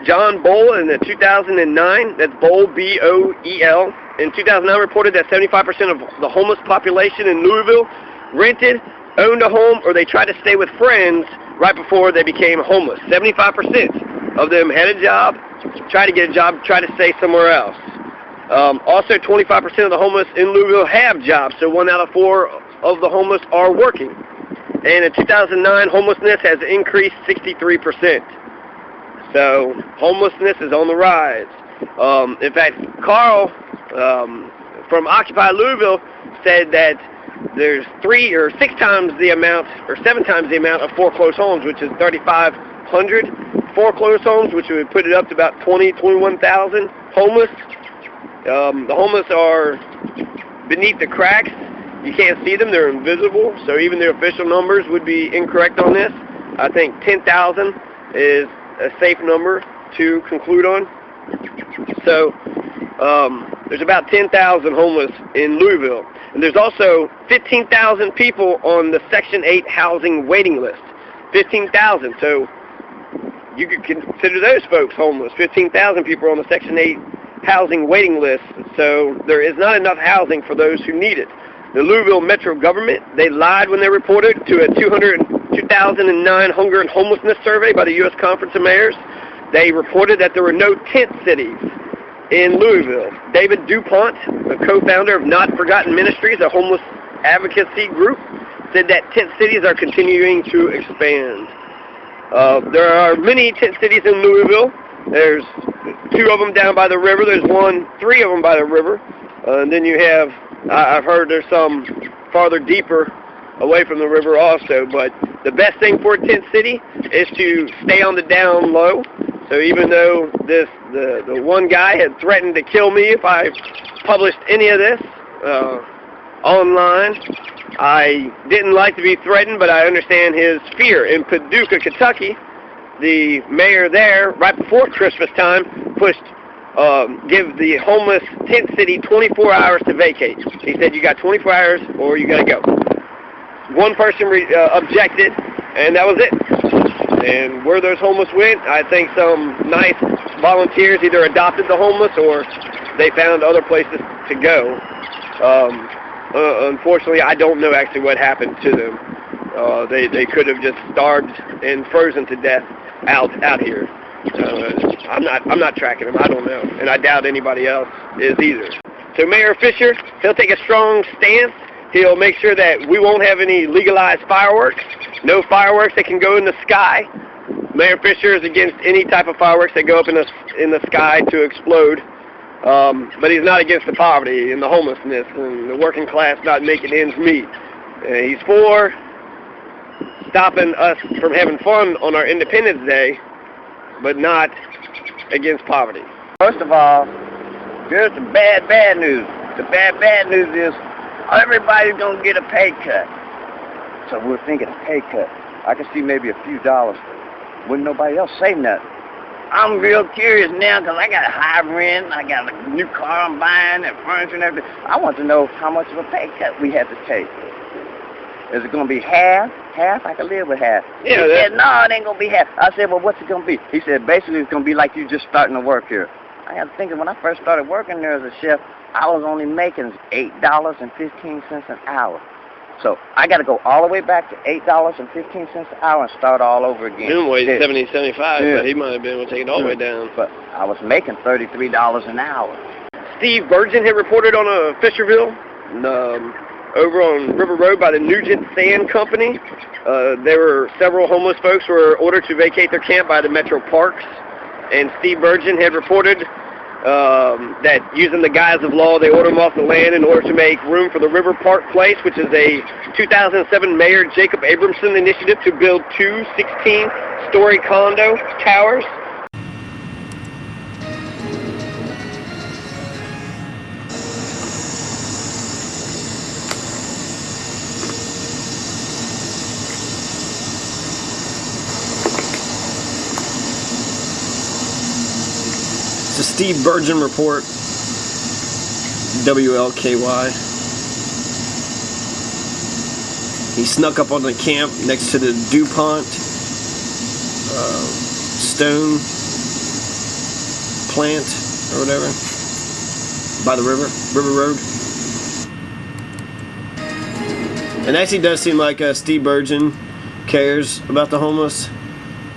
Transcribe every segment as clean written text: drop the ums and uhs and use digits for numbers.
John Bowl in 2009, that's Bowl, B-O-E-L, in 2009 reported that 75% of the homeless population in Louisville rented, owned a home, or they tried to stay with friends right before they became homeless. 75% of them had a job, tried to get a job, tried to stay somewhere else. Also, 25% of the homeless in Louisville have jobs, so 1 out of 4 of the homeless are working. And in 2009, homelessness has increased 63%. So homelessness is on the rise. In fact, Carl from Occupy Louisville said that there's 3 or 6 times the amount, or 7 times the amount of foreclosed homes, which is 3,500 foreclosed homes, which would put it up to about 21,000 homeless. The homeless are beneath the cracks. You can't see them, they're invisible, so even the official numbers would be incorrect on this. I think 10,000 is a safe number to conclude on. So there's about 10,000 homeless in Louisville. And there's also 15,000 people on the Section 8 housing waiting list. 15,000. So you could consider those folks homeless. 15,000 people on the Section 8 housing waiting list. So there is not enough housing for those who need it. The Louisville Metro government, they lied when they reported to a 2009 hunger and homelessness survey by the U.S. Conference of Mayors. They reported that there were no tent cities in Louisville. David DuPont, the co-founder of Not Forgotten Ministries, a homeless advocacy group, said that tent cities are continuing to expand. There are many tent cities in Louisville. There's 2 of them down by the river. There's 3 of them by the river. And then you have, I've heard there's some farther deeper away from the river also, but the best thing for a tent city is to stay on the down low. So even though the one guy had threatened to kill me if I published any of this online, I didn't like to be threatened, but I understand his fear. In Paducah, Kentucky, the mayor there, right before Christmas time, give the homeless tent city 24 hours to vacate. He said, you got 24 hours or you got to go. One person objected, and that was it. And where those homeless went, I think some nice volunteers either adopted the homeless or they found other places to go. Unfortunately, I don't know actually what happened to them. They could have just starved and frozen to death out here. I'm not tracking them. I don't know, and I doubt anybody else is either. So Mayor Fisher, he'll take a strong stance. He'll make sure that we won't have any legalized fireworks. No fireworks that can go in the sky. Mayor Fisher is against any type of fireworks that go up in the sky to explode. But he's not against the poverty and the homelessness and the working class not making ends meet. He's for stopping us from having fun on our Independence Day, but not against poverty. First of all, here's the bad news. The bad news is everybody's going to get a pay cut. So we're thinking a pay cut. I can see maybe a few dollars. Wouldn't nobody else say nothing. I'm real curious now because I got high rent, I got a new car I'm buying and furniture and everything. I want to know how much of a pay cut we have to take. Is it going to be half? Half? I can live with half. Yeah, he said, no, it ain't going to be half. I said, well, what's it going to be? He said, basically it's going to be like you just starting to work here. I got to think when I first started working there as a chef, I was only making $8.15 an hour. So I got to go all the way back to $8.15 an hour and start all over again. Minimum wage is $70, $75, but he might have been able to take it all the way down. But I was making $33 an hour. Steve Virgin had reported on Fisherville, over on River Road by the Nugent Sand Company. There were several homeless folks who were ordered to vacate their camp by the Metro Parks. And Steve Virgin had reported that using the guise of law, they ordered them off the land in order to make room for the River Park Place, which is a 2007 Mayor Jacob Abramson initiative to build 2 16-story condo towers. The Steve Virgin Report, WLKY. He snuck up on the camp next to the DuPont stone plant or whatever by the river road. And actually does seem like Steve Burgeon cares about the homeless.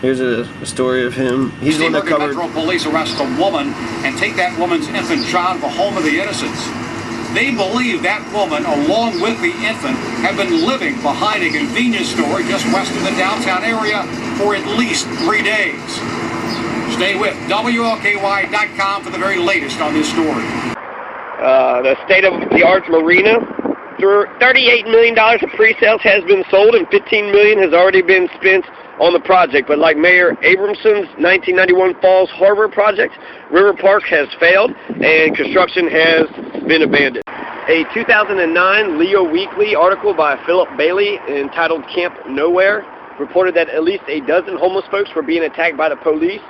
Here's a story of him. He's the one that covered. Metro Police arrest a woman and take that woman's infant child to the home of the innocents. They believe that woman, along with the infant, have been living behind a convenience store just west of the downtown area for at least 3 days. Stay with WLKY.com for the very latest on this story. The state-of-the-art marina. $38 million of pre-sales has been sold, and $15 million has already been spent on the project. But like Mayor Abramson's 1991 Falls Harbor project, River Park has failed, and construction has been abandoned. A 2009 Leo Weekly article by Philip Bailey entitled Camp Nowhere reported that at least a dozen homeless folks were being attacked by the police,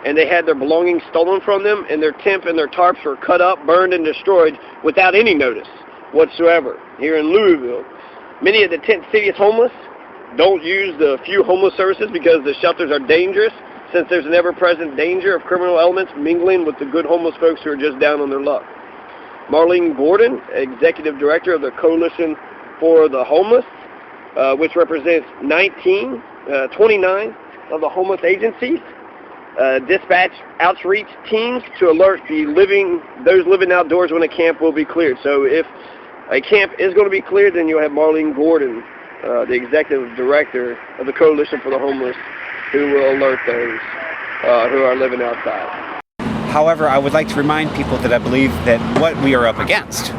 and they had their belongings stolen from them, and their tent and their tarps were cut up, burned, and destroyed without any notice whatsoever here in Louisville. Many of the tent city's homeless don't use the few homeless services because the shelters are dangerous, since there's an ever-present danger of criminal elements mingling with the good homeless folks who are just down on their luck. Marlene Gordon, executive director of the Coalition for the Homeless, which represents 29 of the homeless agencies, dispatch outreach teams to alert those living outdoors when a camp will be cleared. So if a camp is going to be cleared, then you'll have Marlene Gordon, the executive director of the Coalition for the Homeless, who will alert those who are living outside. However, I would like to remind people that I believe that what we are up against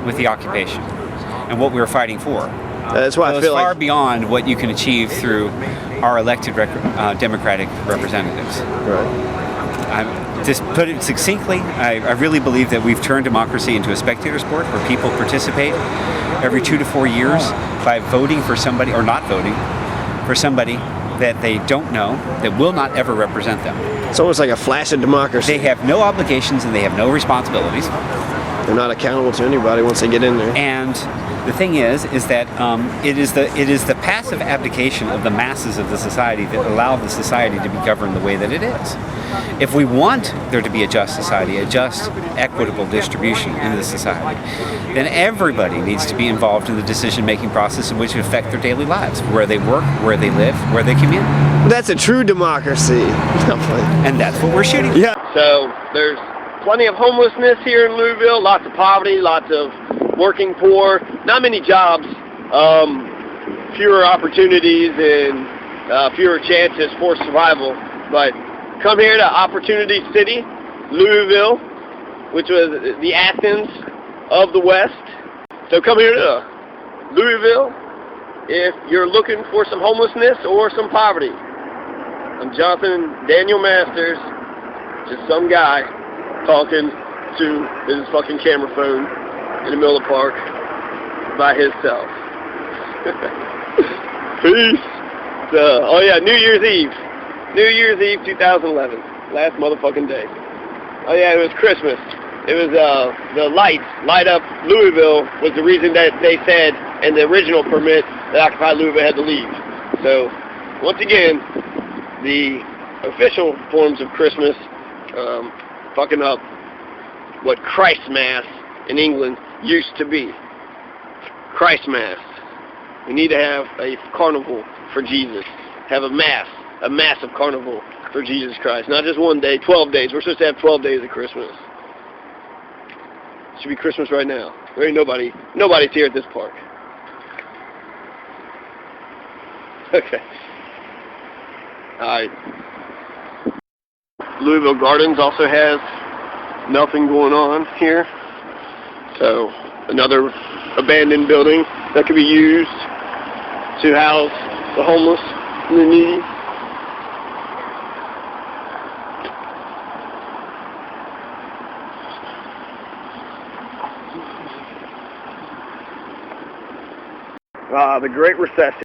with the occupation and what we are fighting for that's why I feel far like beyond what you can achieve through our elected democratic representatives. right. To put it succinctly, I really believe that we've turned democracy into a spectator sport where people participate every 2 to 4 years by voting for somebody, or not voting, for somebody that they don't know, that will not ever represent them. It's almost like a flash of democracy. They have no obligations and they have no responsibilities. They're not accountable to anybody once they get in there. And the thing is that it is the passive abdication of the masses of the society that allow the society to be governed the way that it is. If we want there to be a just society, a just, equitable distribution in the society, then everybody needs to be involved in the decision-making process in which it affects their daily lives, where they work, where they live, where they commute. That's a true democracy. And that's what we're shooting for. Yeah. So there's plenty of homelessness here in Louisville, lots of poverty, lots of working poor, not many jobs, fewer opportunities, and fewer chances for survival. But come here to Opportunity City, Louisville, which was the Athens of the West. So come here to Louisville if you're looking for some homelessness or some poverty. I'm Jonathan Daniel Masters, just some guy talking to his fucking camera phone in the middle of the park by himself. Peace. Oh yeah, New Year's Eve. New Year's Eve 2011. Last motherfucking day. Oh yeah, it was Christmas. It was the lights light up Louisville was the reason that they said in the original permit that Occupy Louisville had to leave. So once again, the official forms of Christmas fucking up what Christmas in England used to be. Christmas. We need to have a carnival for Jesus. Have a massive carnival for Jesus Christ. Not just one day, 12 days. We're supposed to have 12 days of Christmas. It should be Christmas right now. There ain't nobody's here at this park. Okay. Alright. Louisville Gardens also has nothing going on here. So, another abandoned building that could be used to house the homeless and the needy. The Great Recession.